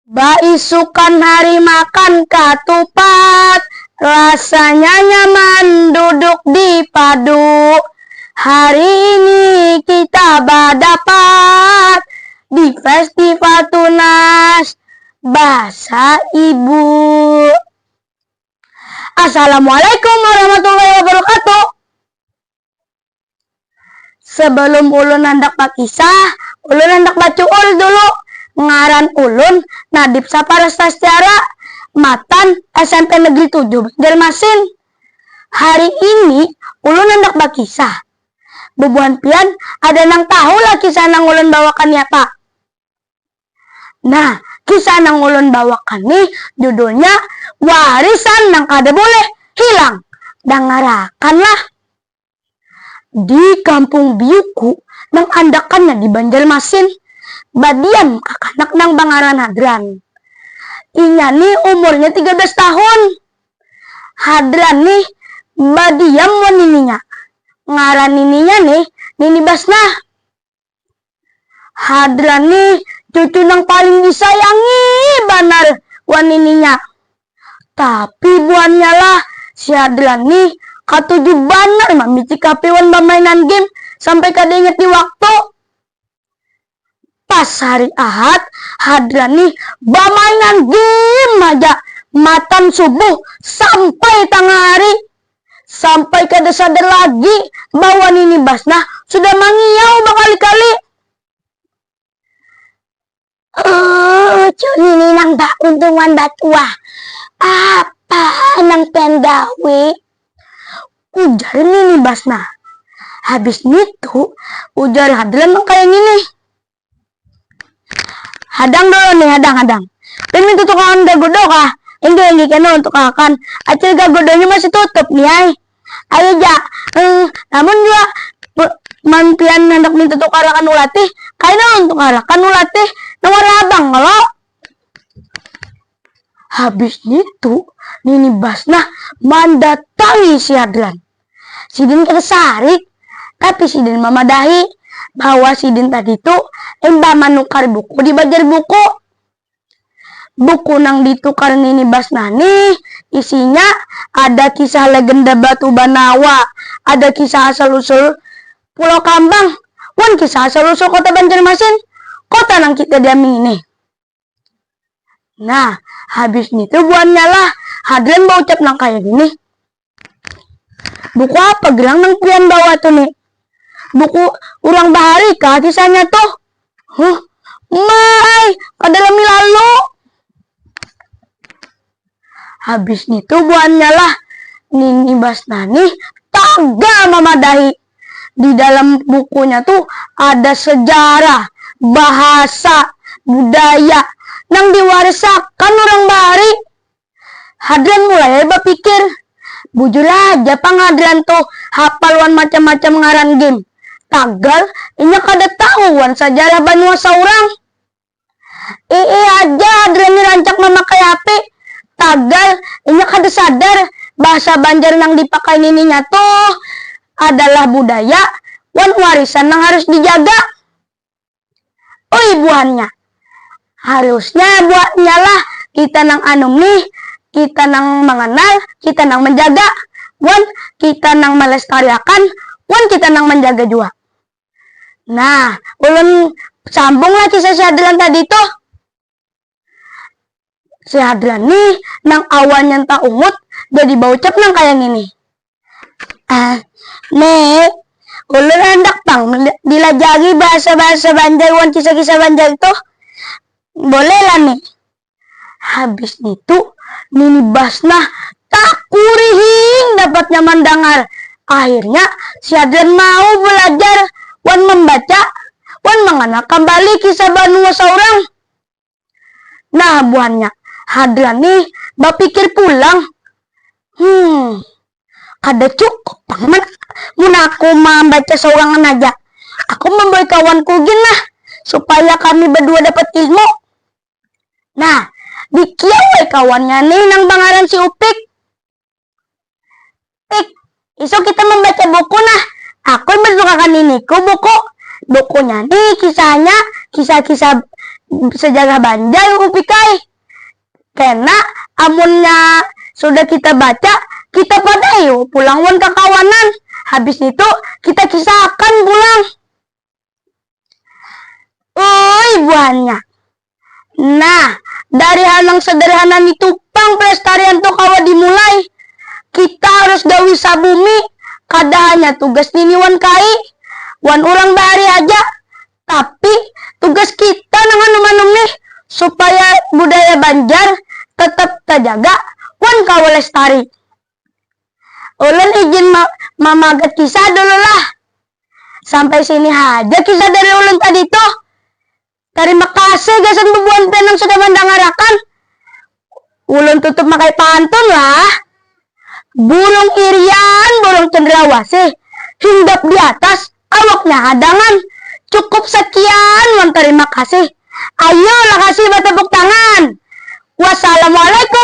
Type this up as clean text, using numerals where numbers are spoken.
Baisukan hari makan ketupat, rasanya nyaman duduk di padu. Hari ini kita berdapat di festival tunas bahasa ibu. Assalamualaikum warahmatullahi wabarakatuh. Sebelum ulun hendak berkisah, ulun hendak bacuul dulu. Ngaran ulun Nadib Saparesta Secara, Matan SMP Negeri 7 Banjarmasin. Hari ini ulun hendak berkisah. Bubuhan pian ada nang tahu lah kisah nang ulun bawakan ya Pak. Nah, kisah nang ulun bawakan nih judulnya Warisan nang kada boleh hilang. Dengarakan lah. Di kampung Biuku nang andakannya di Banjarmasin, badiam kakanak nang bangaran Hadran. Inya nih umurnya 13 tahun. Hadran nih badiam wanininya. Ngaran nininya nih Nini Basnah. Hadran nih cucu nang paling disayangi banar wanininya. Tapi buannya lah si Hadran nih katuju banar mamici kapiwan bamainan game sampai kada inget di waktu. Pas hari Ahad, Hadran nih bamainan game aja matan subuh sampai tengah hari. Sampai kada sadar lagi bahwa Nini Basnah sudah mengiau berkali-kali. Nini nang untungan batua. Apa nang pendawi? Ujar Nini Basnah. Habis itu ujar Hadran nang kayak gini. Hadang dulu nih, hadang. Dan minta tukangan gagodo kah? Hindi kena untuk akan. Acil gagodonya masih tutup nih ay. Ayo ja. Namun juga manpian hendak minta tukarakan ulatih. Kaya untuk arakan ulatih. Nomor abang kalau. Habis itu Nini Basnah mendatangi si Hadran. Sidin kesarik. Tapi Sidin memadahi bahwa Sidin tadi itu embah manukar buku di bajar buku. Buku nang ditukar Nini Basnah nih isinya ada kisah legenda Batu Banawa, ada kisah asal-usul Pulau Kambang, wan kisah asal-usul kota Banjarmasin, kota nang kita diami ini. Nah, habis itu buannya lah Hadran bau ucap nang kayak gini. Buku apa gelang nang pian bawa tuh nih? Buku Urang Bahari kah kisahnya tuh? Mai, kadalami lalu. Habis itu buannya lah Nini Basnah nih taga memadahi. Di dalam bukunya tuh ada sejarah, bahasa, budaya nang diwarisakan Urang Bahari. Hadran mulai berpikir, bujur aja Pang Hadran tuh hapaluan macam-macam ngaran game. Tagal, inya kada tahuan sejarah Banua Saurang. Aja Hadran rancak memakai HP. Tagal, inya kada sadar bahasa Banjar nang dipakai nininya tuh adalah budaya wan warisan nang harus dijaga. Oh ibuannya, harusnya buatnya lah kita nang anum nih, kita nang mengenal, kita nang menjaga, wan kita nang melestariakan, wan kita nang menjaga juga. Nah, ulun sambung lah kisah si Hadran tadi tuh. Si Hadran nih nang awalnya tak umut jadi bau ucap nang kayak gini. Nek, ulun hendak Pang dilajari bahasa-bahasa Banjar wan kisah-kisah Banjar itu. Boleh lah nih. Habis itu Nini Basnah tak kurihing dapatnya mendengar. Akhirnya si Hadran mau belajar wan membaca, wan mengenal kembali kisah Banua Saurang. Nah buannya Hadran nih berpikir pulang. Kada cukup Pang mun aku membaca saurangan aja. Aku membawa kawanku gin lah supaya kami berdua dapat ilmu. Nah, dikiawai kawannya nih nang bangaran si Upik. Pik, iso kita membaca buku nah. Aku yang bersukakan iniku buku. Bukunya nih kisahnya kisah-kisah sejarah Banjar upikay. Karena amunnya sudah kita baca, kita pada yuk pulang wan ke kawanan. Habis itu kita kisahkan pulang. Buahnya. Nah, dari hal yang sederhana itu pang pelestarian tuh kawa dimulai. Kita harus dawi sabumi, kada hanya tugas niniwan kai, wan orang bahari aja. Tapi tugas kita nangan nih supaya budaya Banjar tetap terjaga, wan kawa lestari. Ulun izin mamagat kisah dulu lah. Sampai sini aja kisah dari ulun tadi tuh. Terima kasih gasan bebuan penang sudah mendengarakan. Ulun tutup makai pantun lah. Burung irian, burung cendrawasih, hinggap di atas, awaknya hadangan. Cukup sekian, wan terima kasih. Ayo lah kasih bertepuk tangan. Wassalamualaikum.